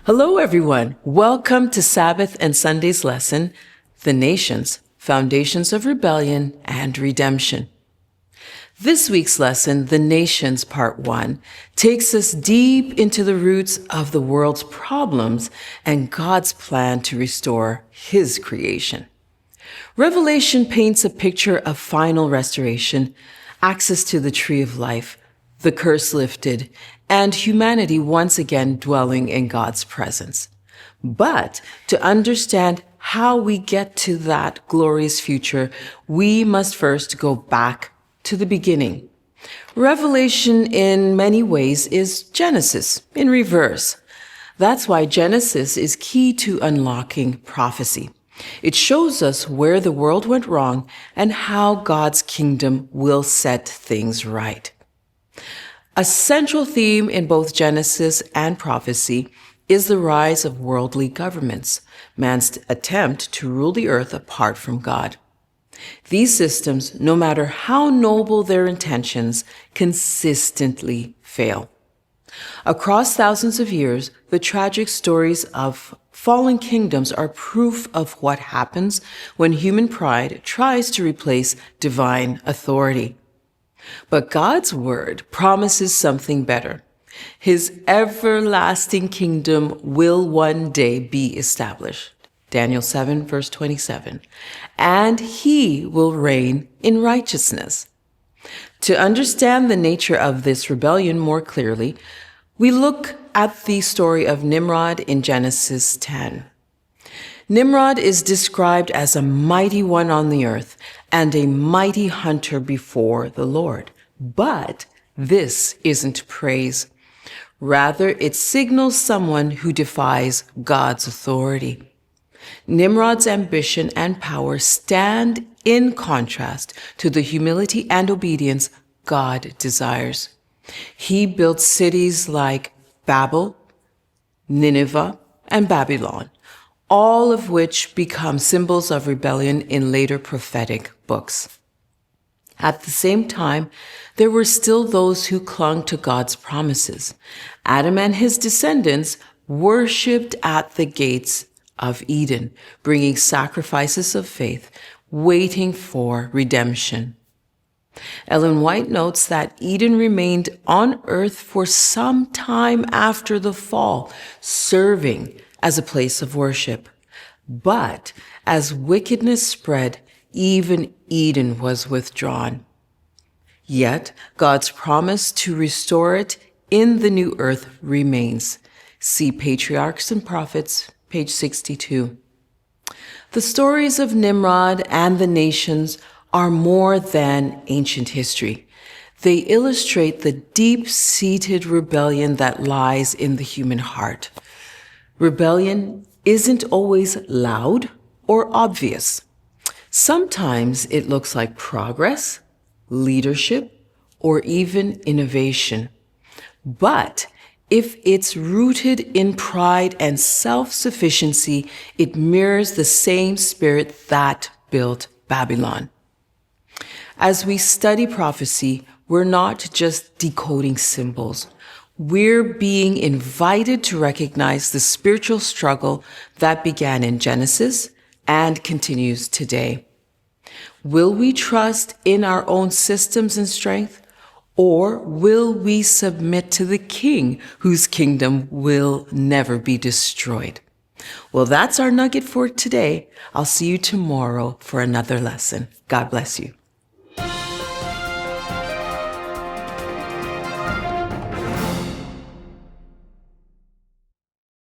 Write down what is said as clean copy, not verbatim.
Hello, everyone. Welcome to Sabbath and Sunday's lesson, The Nations, Foundations of Rebellion and Redemption. This week's lesson, The Nations Part 1, takes us deep into the roots of the world's problems and God's plan to restore His creation. Revelation paints a picture of final restoration, access to the tree of life, the curse lifted, and humanity once again dwelling in God's presence. But to understand how we get to that glorious future, we must first go back to the beginning. Revelation, in many ways, is Genesis in reverse. That's why Genesis is key to unlocking prophecy. It shows us where the world went wrong and how God's kingdom will set things right. A central theme in both Genesis and prophecy is the rise of worldly governments, man's attempt to rule the earth apart from God. These systems, no matter how noble their intentions, consistently fail. Across thousands of years, the tragic stories of fallen kingdoms are proof of what happens when human pride tries to replace divine authority. But God's word promises something better. His everlasting kingdom will one day be established. Daniel 7, verse 27. And He will reign in righteousness. To understand the nature of this rebellion more clearly, we look at the story of Nimrod in Genesis 10. Nimrod is described as a mighty one on the earth and a mighty hunter before the Lord. But this isn't praise. Rather, it signals someone who defies God's authority. Nimrod's ambition and power stand in contrast to the humility and obedience God desires. He built cities like Babel, Nineveh, and Babylon, all of which become symbols of rebellion in later prophetic books. At the same time, there were still those who clung to God's promises. Adam and his descendants worshipped at the gates of Eden, bringing sacrifices of faith, waiting for redemption. Ellen White notes that Eden remained on earth for some time after the fall, serving as a place of worship. But as wickedness spread, even Eden was withdrawn. Yet God's promise to restore it in the new earth remains. See Patriarchs and Prophets, page 62. The stories of Nimrod and the nations are more than ancient history. They illustrate the deep-seated rebellion that lies in the human heart. Rebellion isn't always loud or obvious. Sometimes it looks like progress, leadership, or even innovation. But if it's rooted in pride and self-sufficiency, it mirrors the same spirit that built Babylon. As we study prophecy, we're not just decoding symbols. We're being invited to recognize the spiritual struggle that began in Genesis and continues today. Will we trust in our own systems and strength, or will we submit to the King whose kingdom will never be destroyed? Well, that's our nugget for today. I'll see you tomorrow for another lesson. God bless you.